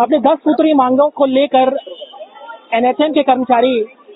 अपने 10 सूत्री मांगों को लेकर एनएचएम के कर्मचारी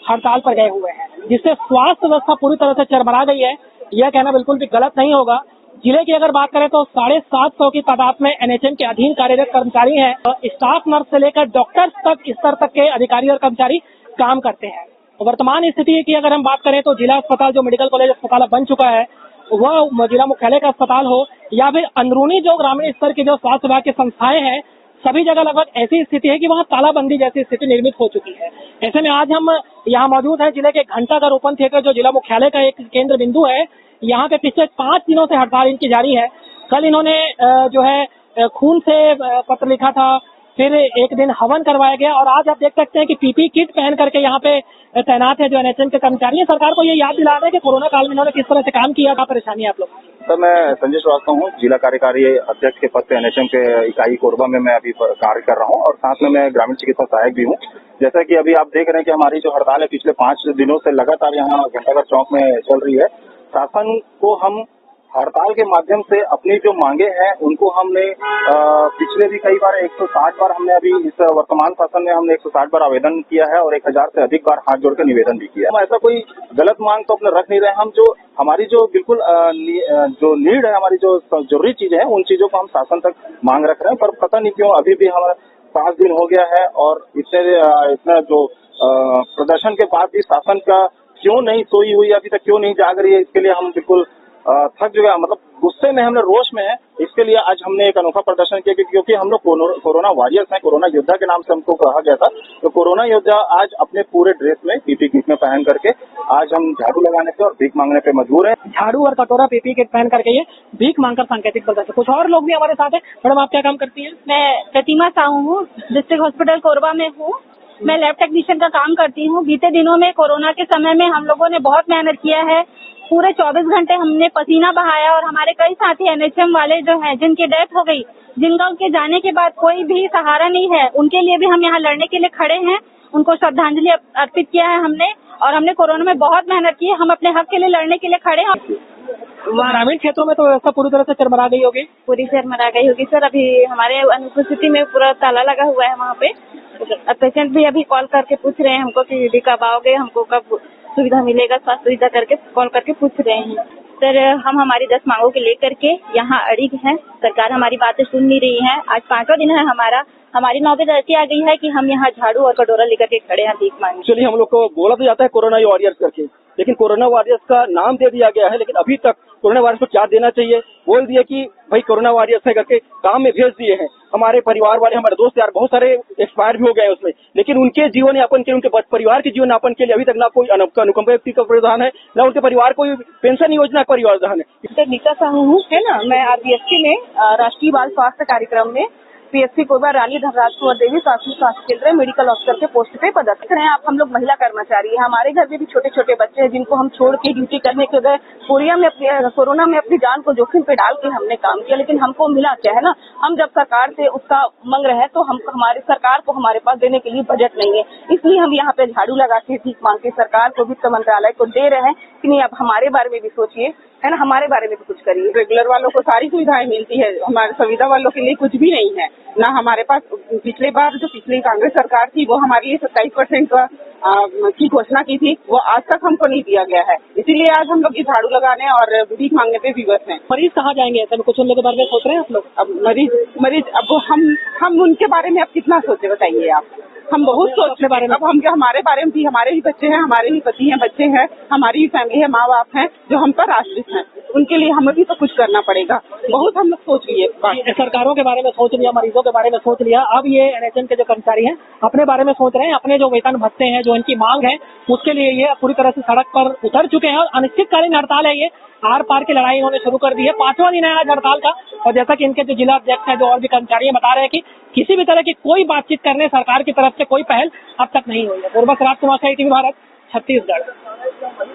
हड़ताल पर गए हुए हैं, जिससे स्वास्थ्य व्यवस्था पूरी तरह से चरमरा गई है। यह कहना बिल्कुल भी गलत नहीं होगा। जिले की अगर बात करें तो 750 की तादाद में एनएचएम के अधीन कार्यरत कर्मचारी हैं। स्टाफ नर्स से लेकर डॉक्टर्स तक इस स्तर तक के अधिकारी और कर्मचारी काम करते हैं। वर्तमान स्थिति की अगर हम बात करें तो जिला अस्पताल जो मेडिकल कॉलेज अस्पताल बन चुका है, वह जिला मुख्यालय का अस्पताल हो या फिर अंदरूनी जो ग्रामीण स्तर की जो स्वास्थ्य विभाग की संस्थाएं हैं, सभी जगह लगभग ऐसी स्थिति है कि वहाँ तालाबंदी जैसी स्थिति निर्मित हो चुकी है। ऐसे में आज हम यहाँ मौजूद है जिले के घंटाघर ओपन थिएटर जो जिला मुख्यालय का एक केंद्र बिंदु है। यहाँ पे पिछले 5 दिनों से हड़ताल इनकी जारी है। कल इन्होंने जो है खून से पत्र लिखा था, फिर एक दिन हवन करवाया गया और आज आप देख सकते हैं कि पीपी किट पहन करके यहाँ पे तैनात है जो एनएचएम के कर्मचारी हैं। सरकार को ये याद दिला रहे हैं कि कोरोना काल में इन्होंने किस तरह से काम किया। क्या परेशानी है आप लोग? सर, मैं संजय श्रीवास्तव हूँ, जिला कार्यकारी अध्यक्ष के पद पे एनएचएम के इकाई कोरबा में मैं अभी कार्य कर रहा हूँ और साथ में मैं ग्रामीण चिकित्सा सहायक भी हूँ। जैसा कि अभी आप देख रहे हैं कि हमारी जो हड़ताल है पिछले 5 दिनों से लगातार यहाँ घंटाघर चौक में चल रही है। शासन को हम हड़ताल के माध्यम से अपनी जो मांगे हैं उनको हमने पिछले भी कई बार 160 बार हमने अभी इस वर्तमान शासन में हमने 160 बार आवेदन किया है और 1000 से अधिक बार हाथ जोड़कर निवेदन भी किया है। हम ऐसा कोई गलत मांग तो अपने रख नहीं रहे। हम जो हमारी जो बिल्कुल जो नीड है, हमारी जो जरूरी चीजें हैं, उन चीजों को हम शासन तक मांग रख रहे हैं। पर पता नहीं क्यों अभी भी हमारा 5 दिन हो गया है और इतना जो प्रदर्शन के बाद भी शासन का क्यों नहीं सोई हुई, अभी तक क्यों नहीं जाग रही है, इसके लिए हम बिल्कुल थक चुके हैं। मतलब गुस्से में, हमने रोष में है। इसके लिए आज हमने एक अनोखा प्रदर्शन किया क्योंकि हम लोग कोरोना वॉरियर्स हैं। कोरोना योद्धा के नाम से हमको कहा गया था। तो कोरोना योद्धा आज अपने पूरे ड्रेस में पीपी किट में पहन करके आज हम झाड़ू लगाने पे और भीख मांगने पे मजबूर हैं। झाड़ू और कटोरा पीपी किट पहन करके ये भीख मांगकर सांकेतिक प्रदर्शन। कुछ और लोग भी हमारे साथ हैं। मैडम, आप क्या काम करती हैं? मैं प्रतिमा साहू हूँ, डिस्ट्रिक्ट हॉस्पिटल कोरबा में हूँ। मैं लैब टेक्नीशियन का काम करती हूँ। बीते दिनों में कोरोना के समय में हम लोगों ने बहुत मेहनत किया है। पूरे 24 घंटे हमने पसीना बहाया और हमारे कई साथी एनएचएम वाले जो हैं जिनकी डेथ हो गई, जिनका उनके जाने के बाद कोई भी सहारा नहीं है, उनके लिए भी हम यहाँ लड़ने के लिए खड़े हैं। उनको श्रद्धांजलि अर्पित किया है हमने और हमने कोरोना में बहुत मेहनत की है। हम अपने हक के लिए लड़ने के लिए खड़े हैं। ग्रामीण क्षेत्रों में तो व्यवस्था पूरी तरह से चरमरा गई होगी? पूरी चरमरा गई होगी सर। अभी हमारे अनुपस्थिति में पूरा ताला लगा हुआ है वहाँ पे। पेशेंट भी अभी कॉल करके पूछ रहे हैं हमको कि दीदी कब आओगे, हमको कब सुविधा मिलेगा, स्वास्थ्य सुविधा करके कॉल करके पूछ रहे हैं। सर, हम हमारी 10 मांगों के लेकर के यहाँ अड़िग हैं। सरकार हमारी बातें सुन नहीं रही है। आज 5वां दिन है हमारी नौबत ऐसी आ गई है कि हम यहाँ झाड़ू और कटोरा लेकर के खड़े हैं भीख मांगने। एक्चुअली हम लोग को बोला तो जाता है कोरोना वॉरियर्स करके, लेकिन कोरोना वॉरियर्स का नाम दे दिया गया है। लेकिन अभी तक कोरोना वायरस को क्या देना चाहिए, बोल दिया कि भाई कोरोना वॉरियर्स है करके काम में भेज दिए हैं। हमारे परिवार वाले, हमारे दोस्त यार बहुत सारे एक्सपायर भी हो गए उसमें, लेकिन उनके जीवन यापन के, उनके परिवार के जीवन यापन के लिए अभी तक ना कोई अनुकंपा व्यक्ति का प्रावधान है, ना उनके परिवार को पेंशन योजना का प्रावधान है। नीता साहू हूँ, है ना। मैं आरबीएसपी में राष्ट्रीय बाल स्वास्थ्य कार्यक्रम में पीएचसी कोरबा रानी धनराज कुंवर देवी प्राथमिक स्वास्थ्य केंद्र मेडिकल ऑफिसर के पोस्ट पे पदस्थ हैं। आप हम लोग महिला कर्मचारी हैं। हमारे घर में भी छोटे छोटे बच्चे हैं जिनको हम छोड़ के ड्यूटी करने के गए। कोरोना में अपनी जान को जोखिम पे डाल के हमने काम किया, लेकिन हमको मिला क्या है ना। हम जब सरकार से उसका मांग रहे हैं तो हमारे सरकार को हमारे पास देने के लिए बजट नहीं है, इसलिए हम यहाँ पे झाड़ू लगा के भीख मांग के सरकार को, वित्त मंत्रालय को दे रहे हैं कि नहीं, अब हमारे बारे में भी सोचिए, है ना, हमारे बारे में भी कुछ करिए। रेगुलर वालों को सारी सुविधाएं मिलती है, हमारे संविदा वालों के लिए कुछ भी नहीं है ना। हमारे पास पिछले बार जो पिछली कांग्रेस सरकार थी वो हमारे लिए 27% की घोषणा की थी, वो आज तक हमको नहीं दिया गया है। इसीलिए आज हम लोग ये झाड़ू लगाने और भीख मांगने पे विवश हैं। मरीज कहाँ जाएंगे? ऐसे में कुछ उन लोगों के बारे में सोच रहे हैं आप लोग? अब मरीज अब हम उनके बारे में अब कितना सोचे बताइए आप। हम बहुत सोचने बारे में, अब हम हमारे बारे में भी, हमारे ही बच्चे हैं, हमारे ही पति हैं, बच्चे हैं, हमारी ही फैमिली है, माँ बाप हैं जो हम पर आश्रित हैं। उनके लिए हमें भी तो कुछ करना पड़ेगा। बहुत हम लोग सोच लिए, सरकारों के बारे में सोच लिया, मरीजों के बारे में सोच लिया। अब ये एनएचएम के जो कर्मचारी हैं अपने बारे में सोच रहे हैं। अपने जो वेतन भत्ते हैं, जो इनकी मांग है, उसके लिए ये पूरी तरह से सड़क पर उतर चुके हैं और अनिश्चितकालीन हड़ताल है। ये आर पार की लड़ाई इन्होंने शुरू कर दी है। 5वां दिन है आज हड़ताल का। और जैसा कि इनके जो जिला अध्यक्ष हैं, जो और भी कर्मचारी बता रहे हैं कि किसी भी तरह की कोई बातचीत करने सरकार की तरफ से कोई पहल अब तक नहीं हुई है। कोरबा से राजकुमार, टीवी भारत, छत्तीसगढ़।